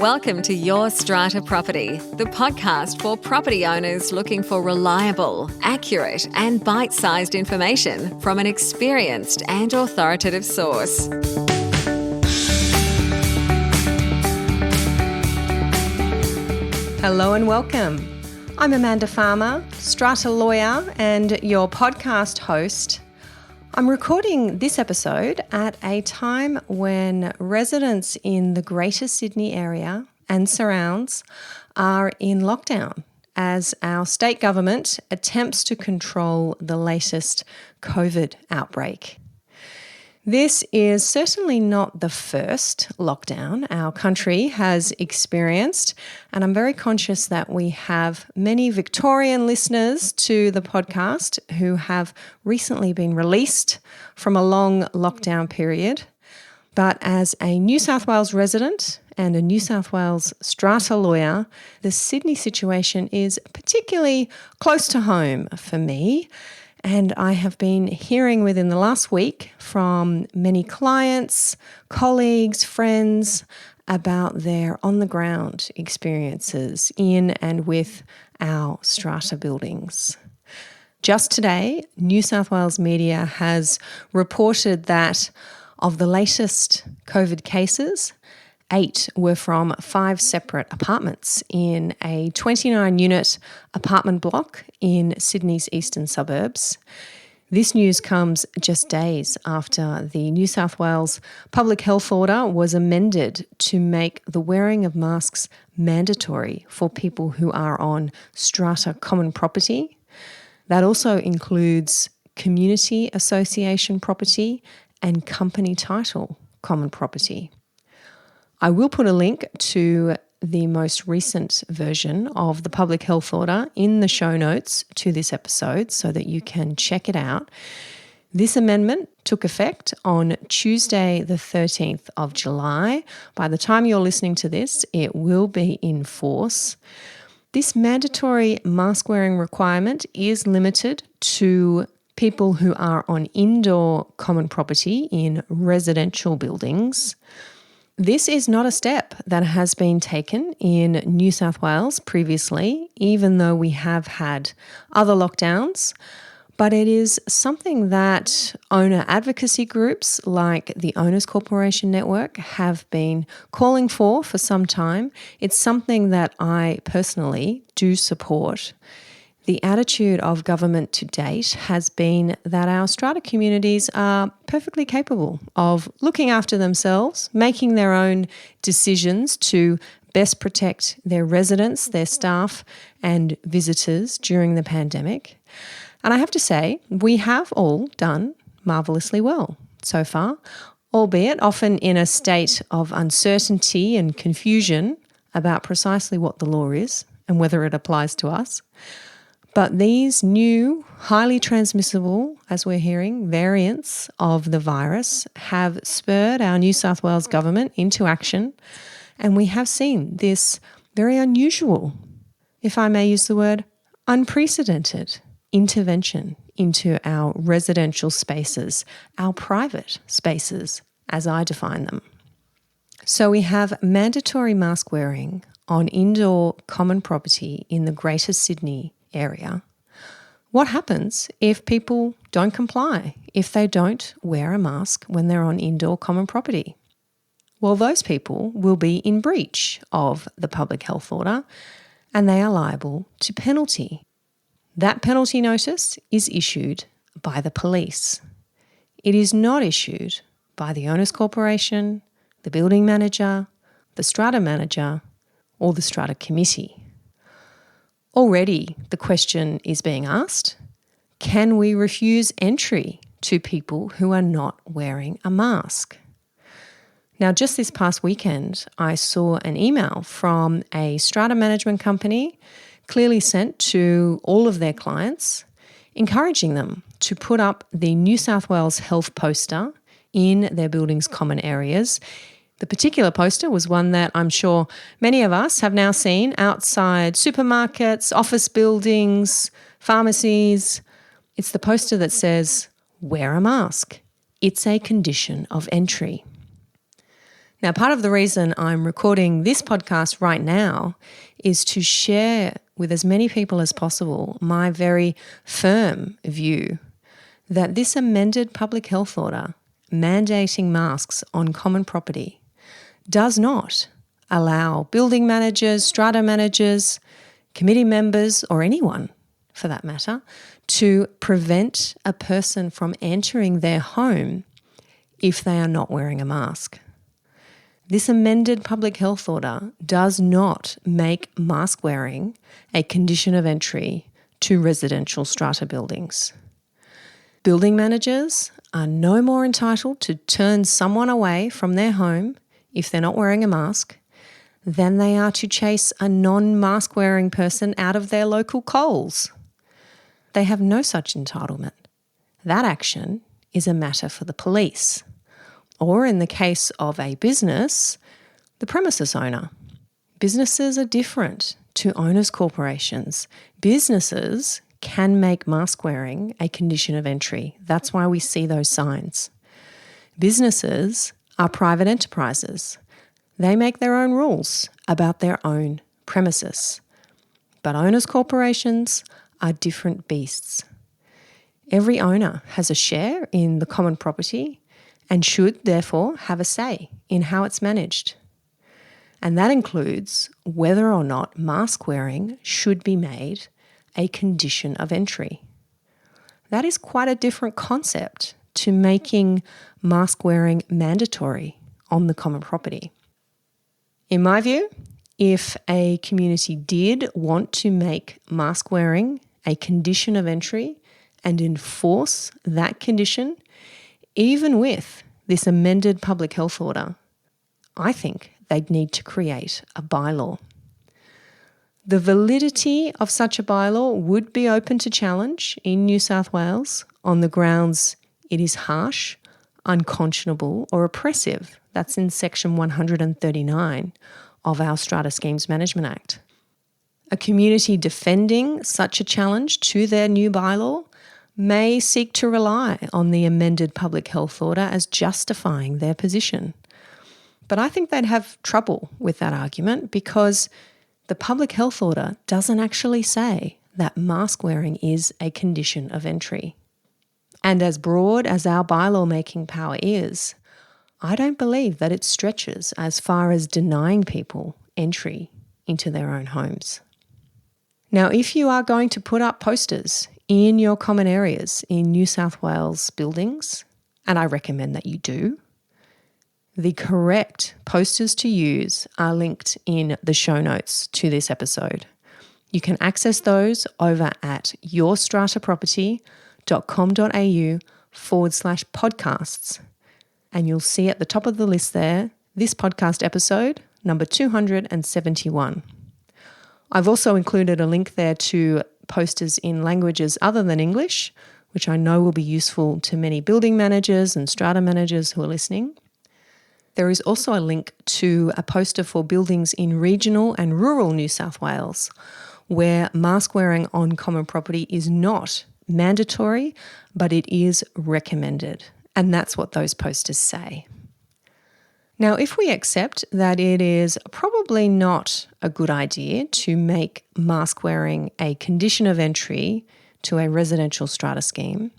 Welcome to Your Strata Property, the podcast for property owners looking for reliable, accurate, and bite-sized information from an experienced and authoritative source. Hello and welcome. I'm Amanda Farmer, Strata lawyer and your podcast host. I'm recording this episode at a time when residents in the Greater Sydney area and surrounds are in lockdown as our state government attempts to control the latest COVID outbreak. This is certainly not the first lockdown our country has experienced, and I'm very conscious that we have many Victorian listeners to the podcast who have recently been released from a long lockdown period. But as a New South Wales resident and a New South Wales strata lawyer, the Sydney situation is particularly close to home for me. And I have been hearing within the last week from many clients, colleagues, friends about their on-the-ground experiences in and with our strata buildings. Just today, New South Wales media has reported that of the latest COVID cases, 8 were from 5 separate apartments in a 29-unit apartment block in Sydney's eastern suburbs. This news comes just days after the New South Wales Public Health Order was amended to make the wearing of masks mandatory for people who are on strata common property. That also includes community association property and company title common property. I will put a link to the most recent version of the Public Health Order in the show notes to this episode so that you can check it out. This amendment took effect on Tuesday, the 13th of July. By the time you're listening to this, it will be in force. This mandatory mask wearing requirement is limited to people who are on indoor common property in residential buildings. This is not a step that has been taken in New South Wales previously, even though we have had other lockdowns, but it is something that owner advocacy groups like the Owners Corporation Network have been calling for some time. It's something that I personally do support. The attitude of government to date has been that our strata communities are perfectly capable of looking after themselves, making their own decisions to best protect their residents, their staff, and visitors during the pandemic. And I have to say, we have all done marvellously well so far, albeit often in a state of uncertainty and confusion about precisely what the law is and whether it applies to us. But these new, highly transmissible, as we're hearing, variants of the virus have spurred our New South Wales government into action, and we have seen this very unusual, if I may use the word, unprecedented intervention into our residential spaces, our private spaces, as I define them. So we have mandatory mask wearing on indoor common property in the Greater Sydney area. What happens if people don't comply, if they don't wear a mask when they're on indoor common property? Well, those people will be in breach of the Public Health Order and they are liable to penalty. That penalty notice is issued by the police. It is not issued by the Owners Corporation, the building manager, the strata manager, or the strata committee. Already the question is being asked, can we refuse entry to people who are not wearing a mask? Now, just this past weekend, I saw an email from a strata management company clearly sent to all of their clients, encouraging them to put up the New South Wales health poster in their building's common areas. The particular poster was one that I'm sure many of us have now seen outside supermarkets, office buildings, pharmacies. It's the poster that says, "Wear a mask. It's a condition of entry." Now, part of the reason I'm recording this podcast right now is to share with as many people as possible my very firm view that this amended public health order mandating masks on common property does not allow building managers, strata managers, committee members, or anyone for that matter, to prevent a person from entering their home if they are not wearing a mask. This amended public health order does not make mask wearing a condition of entry to residential strata buildings. Building managers are no more entitled to turn someone away from their home if they're not wearing a mask than they are to chase a non-mask wearing person out of their local Coles. They have no such entitlement. That action is a matter for the police. Or in the case of a business, the premises owner. Businesses are different to owners' corporations. Businesses can make mask wearing a condition of entry. That's why we see those signs. Businesses are private enterprises. They make their own rules about their own premises. But owners' corporations are different beasts. Every owner has a share in the common property and should therefore have a say in how it's managed. And that includes whether or not mask wearing should be made a condition of entry. That is quite a different concept to making mask wearing mandatory on the common property. In my view, if a community did want to make mask wearing a condition of entry and enforce that condition, even with this amended public health order, I think they'd need to create a bylaw. The validity of such a bylaw would be open to challenge in New South Wales on the grounds it is harsh, unconscionable or oppressive. That's in Section 139 of our Strata Schemes Management Act. A community defending such a challenge to their new bylaw may seek to rely on the amended public health order as justifying their position. But I think they'd have trouble with that argument because the public health order doesn't actually say that mask wearing is a condition of entry. And as broad as our bylaw making power is, I don't believe that it stretches as far as denying people entry into their own homes. Now, if you are going to put up posters in your common areas in New South Wales buildings, and I recommend that you do, the correct posters to use are linked in the show notes to this episode. You can access those over at yourstrataproperty.com.au/podcasts. And you'll see at the top of the list there, this podcast episode, number 271. I've also included a link there to posters in languages other than English, which I know will be useful to many building managers and strata managers who are listening. There is also a link to a poster for buildings in regional and rural New South Wales, where mask wearing on common property is not mandatory, but it is recommended. And that's what those posters say. Now, if we accept that it is probably not a good idea to make mask wearing a condition of entry to a residential strata scheme,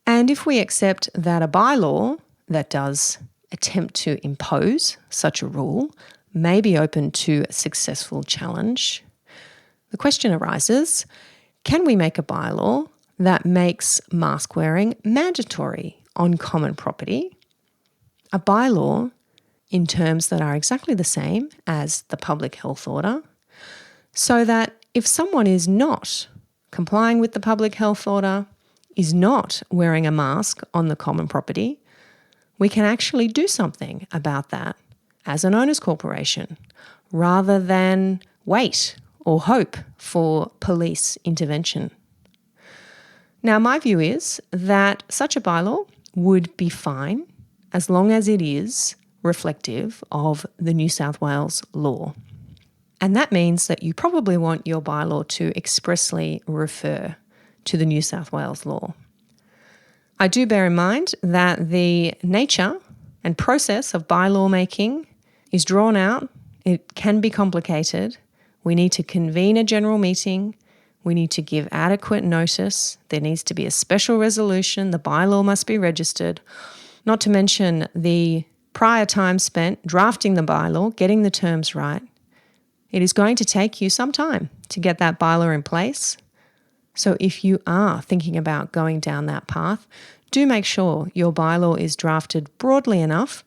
and if we accept that a bylaw that does attempt to impose such a rule may be open to successful challenge, the question arises, can we make a bylaw that makes mask wearing mandatory on common property? A bylaw in terms that are exactly the same as the public health order, so that if someone is not complying with the public health order, is not wearing a mask on the common property, we can actually do something about that as an owners corporation rather than wait or hope for police intervention. Now, my view is that such a bylaw would be fine as long as it is reflective of the New South Wales law. And that means that you probably want your bylaw to expressly refer to the New South Wales law. I do bear in mind that the nature and process of bylaw making is drawn out. It can be complicated. We need to convene a general meeting. We need to give adequate notice. There needs to be a special resolution. The bylaw must be registered. Not to mention the prior time spent drafting the bylaw, getting the terms right. It is going to take you some time to get that bylaw in place. So if you are thinking about going down that path, do make sure your bylaw is drafted broadly enough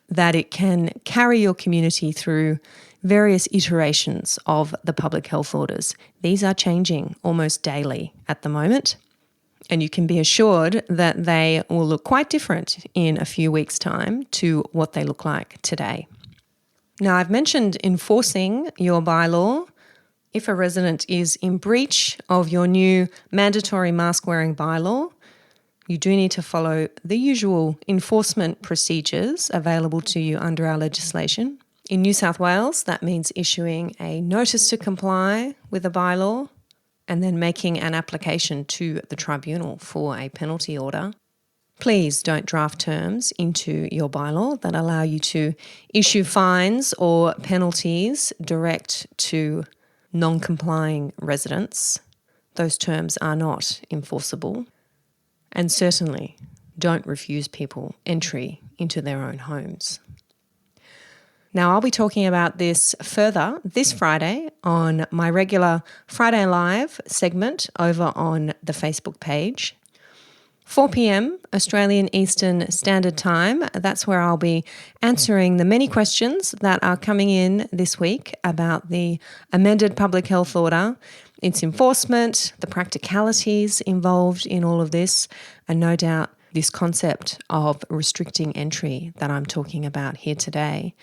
that it can carry your community through various iterations of the public health orders. These are changing almost daily at the moment, and you can be assured that they will look quite different in a few weeks' time to what they look like today. Now, I've mentioned enforcing your bylaw. If a resident is in breach of your new mandatory mask-wearing bylaw, you do need to follow the usual enforcement procedures available to you under our legislation. In New South Wales, that means issuing a notice to comply with a bylaw and then making an application to the tribunal for a penalty order. Please don't draft terms into your bylaw that allow you to issue fines or penalties direct to non-complying residents. Those terms are not enforceable. And certainly don't refuse people entry into their own homes. Now, I'll be talking about this further this Friday on my regular Friday Live segment over on the Facebook page. 4 p.m. Australian Eastern Standard Time. That's where I'll be answering the many questions that are coming in this week about the amended Public Health Order, its enforcement, the practicalities involved in all of this, and no doubt this concept of restricting entry that I'm talking about here today.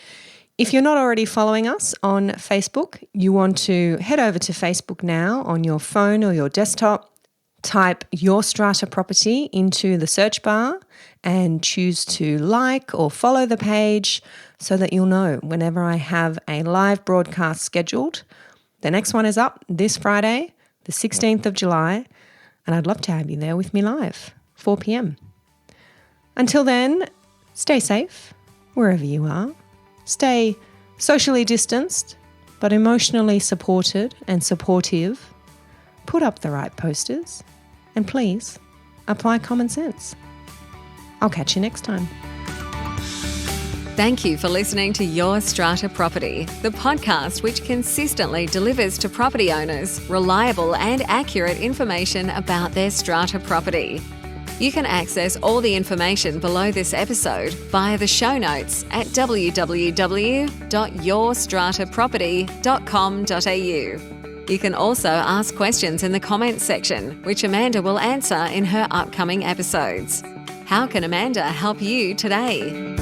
If you're not already following us on Facebook, you want to head over to Facebook now on your phone or your desktop. Type your Strata property into the search bar and choose to like or follow the page so that you'll know whenever I have a live broadcast scheduled. The next one is up this Friday, the 16th of July, and I'd love to have you there with me live, 4 p.m. Until then, stay safe wherever you are. Stay socially distanced, but emotionally supported and supportive. Put up the right posters. And please, apply common sense. I'll catch you next time. Thank you for listening to Your Strata Property, the podcast which consistently delivers to property owners reliable and accurate information about their strata property. You can access all the information below this episode via the show notes at www.yourstrataproperty.com.au. You can also ask questions in the comments section, which Amanda will answer in her upcoming episodes. How can Amanda help you today?